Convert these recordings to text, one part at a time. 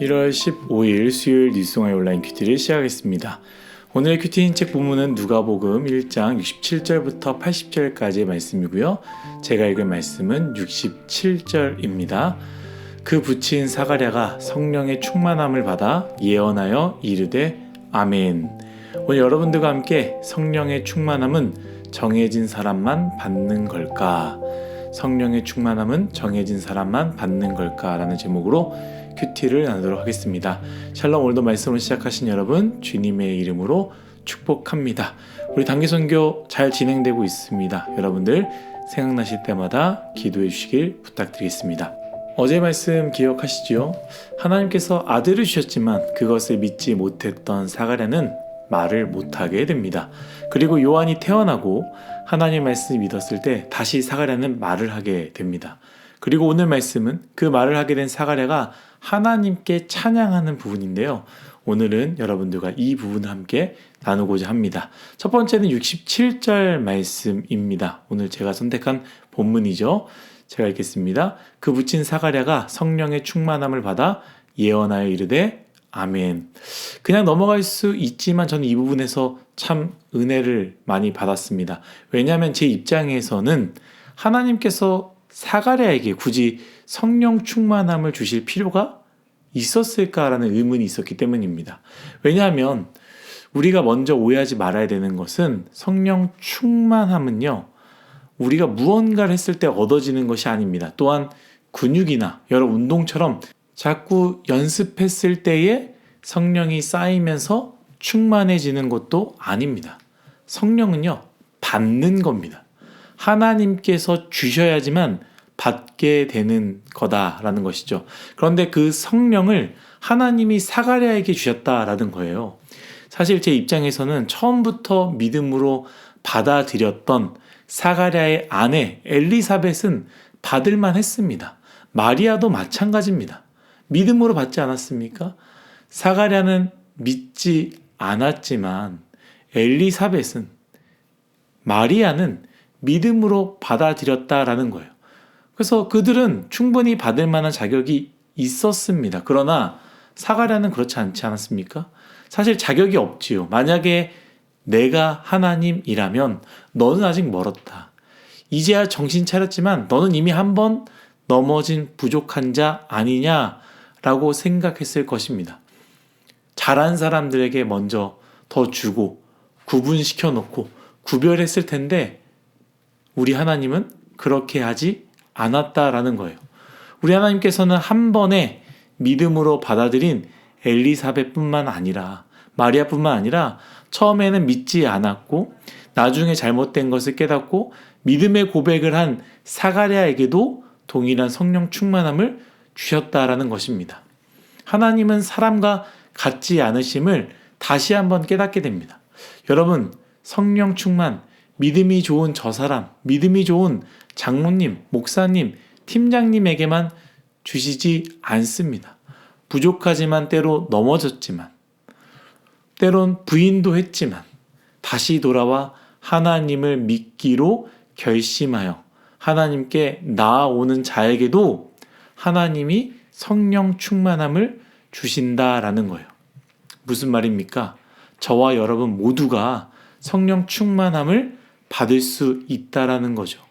1월 15일 수요일 뉴스송의 온라인 큐티를 시작하겠습니다. 오늘의 큐티인 책 본문은 누가복음 1장 67절부터 80절까지의 말씀이고요. 제가 읽을 말씀은 67절입니다. 그 붙인 사가랴가 성령의 충만함을 받아 예언하여 이르되 아멘. 오늘 여러분들과 함께 성령의 충만함은 정해진 사람만 받는 걸까? 성령의 충만함은 정해진 사람만 받는 걸까? 라는 제목으로 큐티를 나누도록 하겠습니다. 샬롬, 오늘도 말씀을 시작하신 여러분 주님의 이름으로 축복합니다. 우리 단기 선교 잘 진행되고 있습니다. 여러분들 생각나실 때마다 기도해 주시길 부탁드리겠습니다. 어제 말씀 기억하시죠? 하나님께서 아들을 주셨지만 그것을 믿지 못했던 사가랴는 말을 못하게 됩니다. 그리고 요한이 태어나고 하나님 말씀을 믿었을 때 다시 사가랴는 말을 하게 됩니다. 그리고 오늘 말씀은 그 말을 하게 된 사가랴가 하나님께 찬양하는 부분인데요. 오늘은 여러분들과 이 부분을 함께 나누고자 합니다. 첫 번째는 67절 말씀입니다. 오늘 제가 선택한 본문이죠. 제가 읽겠습니다. 그 붙인 사가랴가 성령의 충만함을 받아 예언하여 이르되 아멘. 그냥 넘어갈 수 있지만 저는 이 부분에서 참 은혜를 많이 받았습니다. 왜냐하면 제 입장에서는 하나님께서 사가랴에게 굳이 성령 충만함을 주실 필요가 있었을까라는 의문이 있었기 때문입니다. 왜냐하면 우리가 먼저 오해하지 말아야 되는 것은 성령 충만함은요, 우리가 무언가를 했을 때 얻어지는 것이 아닙니다. 또한 근육이나 여러 운동처럼 자꾸 연습했을 때에 성령이 쌓이면서 충만해지는 것도 아닙니다. 성령은요, 받는 겁니다. 하나님께서 주셔야지만 받게 되는 거다라는 것이죠. 그런데 그 성령을 하나님이 사가랴에게 주셨다라는 거예요. 사실 제 입장에서는 처음부터 믿음으로 받아들였던 사가랴의 아내 엘리사벳은 받을만 했습니다. 마리아도 마찬가지입니다. 믿음으로 받지 않았습니까? 사가랴는 믿지 않았지만 엘리사벳은, 마리아는 믿음으로 받아들였다라는 거예요. 그래서 그들은 충분히 받을 만한 자격이 있었습니다. 그러나 사가랴는 그렇지 않지 않았습니까? 사실 자격이 없지요. 만약에 내가 하나님이라면 너는 아직 멀었다. 이제야 정신 차렸지만 너는 이미 한번 넘어진 부족한 자 아니냐라고 생각했을 것입니다. 잘한 사람들에게 먼저 더 주고 구분시켜 놓고 구별했을 텐데 우리 하나님은 그렇게 하지 않았다라는 거예요. 우리 하나님께서는 한 번에 믿음으로 받아들인 엘리사벳뿐만 아니라, 마리아뿐만 아니라 처음에는 믿지 않았고 나중에 잘못된 것을 깨닫고 믿음의 고백을 한 사가랴에게도 동일한 성령 충만함을 주셨다라는 것입니다. 하나님은 사람과 같지 않으심을 다시 한번 깨닫게 됩니다. 여러분, 성령 충만, 믿음이 좋은 저 사람, 믿음이 좋은 장로님, 목사님, 팀장님에게만 주시지 않습니다. 부족하지만 때로 넘어졌지만, 때론 부인도 했지만 다시 돌아와 하나님을 믿기로 결심하여 하나님께 나아오는 자에게도 하나님이 성령 충만함을 주신다라는 거예요. 무슨 말입니까? 저와 여러분 모두가 성령 충만함을 받을 수 있다라는 거죠.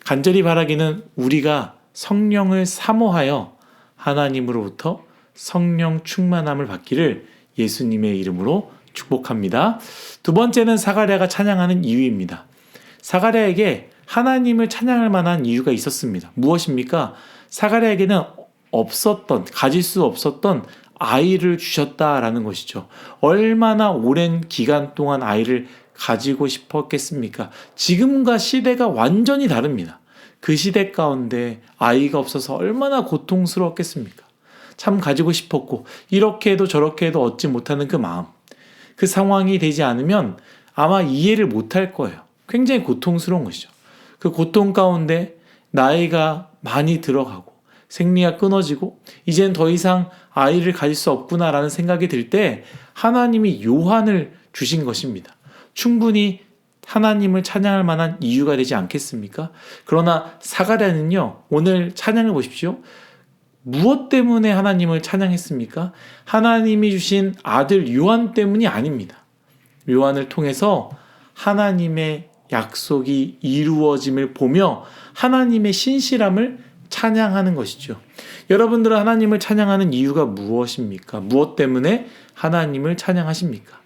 간절히 바라기는 우리가 성령을 사모하여 하나님으로부터 성령 충만함을 받기를 예수님의 이름으로 축복합니다. 두 번째는 사가랴가 찬양하는 이유입니다. 사가랴에게 하나님을 찬양할 만한 이유가 있었습니다. 무엇입니까? 사가랴에게는 가질 수 없었던 아이를 주셨다라는 것이죠. 얼마나 오랜 기간 동안 아이를 가지고 싶었겠습니까? 지금과 시대가 완전히 다릅니다. 그 시대 가운데 아이가 없어서 얼마나 고통스러웠겠습니까? 참 가지고 싶었고 이렇게 해도 저렇게 해도 얻지 못하는 그 마음, 그 상황이 되지 않으면 아마 이해를 못할 거예요. 굉장히 고통스러운 것이죠. 그 고통 가운데 나이가 많이 들어가고 생리가 끊어지고 이젠 더 이상 아이를 가질 수 없구나라는 생각이 들 때 하나님이 요한을 주신 것입니다. 충분히 하나님을 찬양할 만한 이유가 되지 않겠습니까? 그러나 사가랴는요, 오늘 찬양을 보십시오. 무엇 때문에 하나님을 찬양했습니까? 하나님이 주신 아들 요한 때문이 아닙니다. 요한을 통해서 하나님의 약속이 이루어짐을 보며 하나님의 신실함을 찬양하는 것이죠. 여러분들은 하나님을 찬양하는 이유가 무엇입니까? 무엇 때문에 하나님을 찬양하십니까?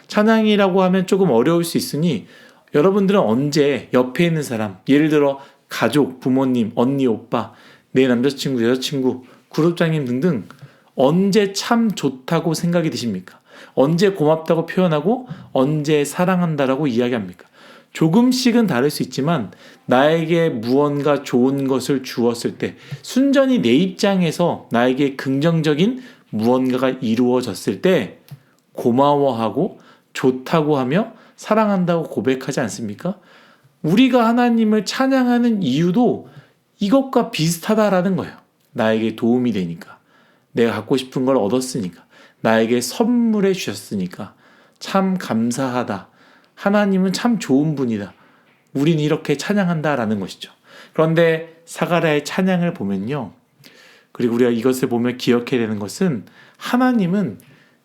찬양이라고 하면 조금 어려울 수 있으니 여러분들은 언제 옆에 있는 사람, 예를 들어 가족, 부모님, 언니, 오빠, 내 남자친구, 여자친구, 그룹장님 등등 언제 참 좋다고 생각이 드십니까? 언제 고맙다고 표현하고 언제 사랑한다라고 이야기합니까? 조금씩은 다를 수 있지만 나에게 무언가 좋은 것을 주었을 때, 순전히 내 입장에서 나에게 긍정적인 무언가가 이루어졌을 때 고마워하고 좋다고 하며 사랑한다고 고백하지 않습니까? 우리가 하나님을 찬양하는 이유도 이것과 비슷하다라는 거예요. 나에게 도움이 되니까, 내가 갖고 싶은 걸 얻었으니까, 나에게 선물해 주셨으니까 참 감사하다. 하나님은 참 좋은 분이다. 우린 이렇게 찬양한다라는 것이죠. 그런데 사가랴의 찬양을 보면요, 그리고 우리가 이것을 보며 기억해야 되는 것은 하나님은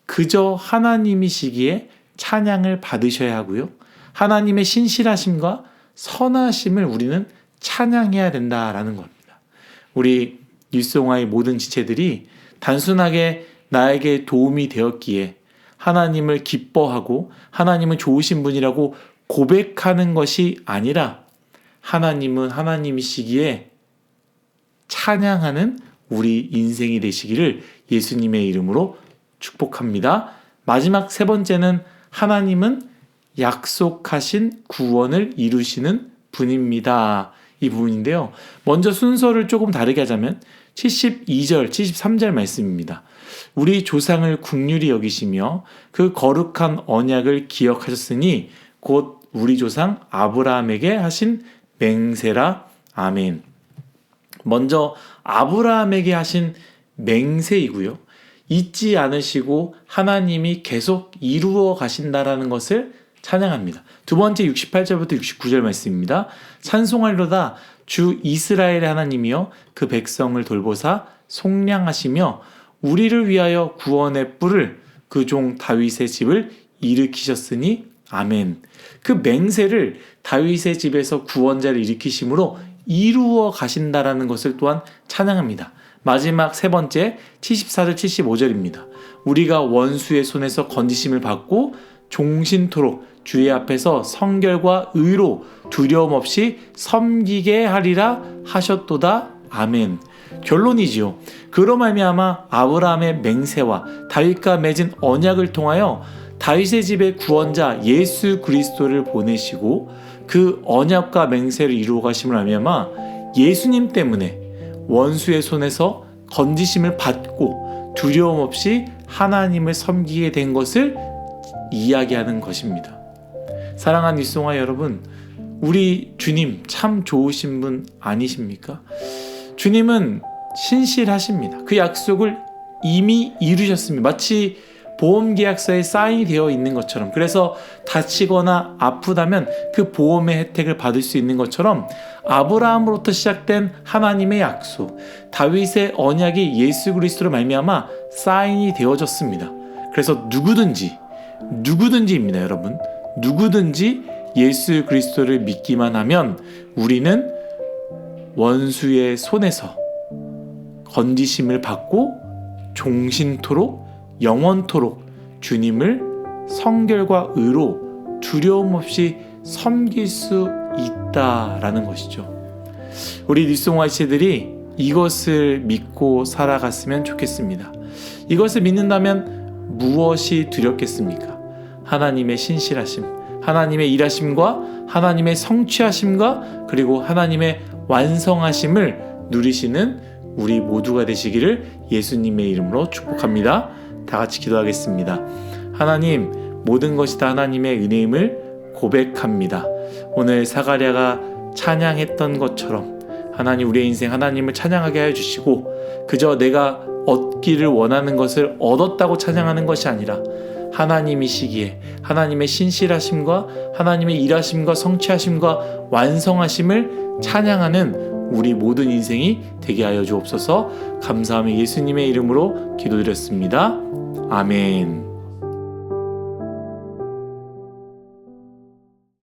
그저 하나님이시기에 찬양을 받으셔야 하고요, 하나님의 신실하심과 선하심을 우리는 찬양해야 된다라는 겁니다. 우리 뉴스옹아의 모든 지체들이 단순하게 나에게 도움이 되었기에 하나님을 기뻐하고 하나님은 좋으신 분이라고 고백하는 것이 아니라 하나님은 하나님이시기에 찬양하는 우리 인생이 되시기를 예수님의 이름으로 축복합니다. 마지막 세 번째는 하나님은 약속하신 구원을 이루시는 분입니다. 이 부분인데요. 먼저 순서를 조금 다르게 하자면 72절, 73절 말씀입니다. 우리 조상을 긍휼히 여기시며 그 거룩한 언약을 기억하셨으니 곧 우리 조상 아브라함에게 하신 맹세라. 아멘. 먼저 아브라함에게 하신 맹세이고요, 잊지 않으시고 하나님이 계속 이루어 가신다라는 것을 찬양합니다. 두 번째 68절부터 69절 말씀입니다. 찬송하리로다 주 이스라엘의 하나님이여 그 백성을 돌보사 속량하시며 우리를 위하여 구원의 뿔을 그 종 다윗의 집을 일으키셨으니 아멘. 그 맹세를 다윗의 집에서 구원자를 일으키심으로 이루어 가신다라는 것을 또한 찬양합니다. 마지막 세 번째 74절 75절입니다. 우리가 원수의 손에서 건지심을 받고 종신토록 주의 앞에서 성결과 의로 두려움 없이 섬기게 하리라 하셨도다. 아멘. 결론이지요. 그로 말미암아 아브라함의 맹세와 다윗과 맺은 언약을 통하여 다윗의 집의 구원자 예수 그리스도를 보내시고 그 언약과 맹세를 이루어 가심을 말미암아 예수님 때문에 원수의 손에서 건지심을 받고 두려움 없이 하나님을 섬기게 된 것을 이야기하는 것입니다. 사랑하는 뉴스옹아 여러분, 우리 주님 참 좋으신 분 아니십니까? 주님은 신실하십니다. 그 약속을 이미 이루셨습니다. 마치 보험계약서에 사인이 되어 있는 것처럼, 그래서 다치거나 아프다면 그 보험의 혜택을 받을 수 있는 것처럼 아브라함으로부터 시작된 하나님의 약속, 다윗의 언약이 예수 그리스도로 말미암아 사인이 되어졌습니다. 그래서 누구든지입니다, 여러분. 누구든지 예수 그리스도를 믿기만 하면 우리는 원수의 손에서 건지심을 받고 종신토록 영원토록 주님을 성결과 의로 두려움 없이 섬길 수 있다라는 것이죠. 우리 뉴스옹아 지체들이 이것을 믿고 살아갔으면 좋겠습니다. 이것을 믿는다면 무엇이 두렵겠습니까? 하나님의 신실하심, 하나님의 일하심과 하나님의 성취하심과 그리고 하나님의 완성하심을 누리시는 우리 모두가 되시기를 예수님의 이름으로 축복합니다. 다 같이 기도하겠습니다. 하나님, 모든 것이 다 하나님의 은혜임을 고백합니다. 오늘 사가랴가 찬양했던 것처럼 하나님, 우리의 인생 하나님을 찬양하게 하여 주시고 그저 내가 얻기를 원하는 것을 얻었다고 찬양하는 것이 아니라 하나님이시기에 하나님의 신실하심과 하나님의 일하심과 성취하심과 완성하심을 찬양하는 우리 모든 인생이 되게 하여 주옵소서. 감사하며 예수님의 이름으로 기도드렸습니다. 아멘.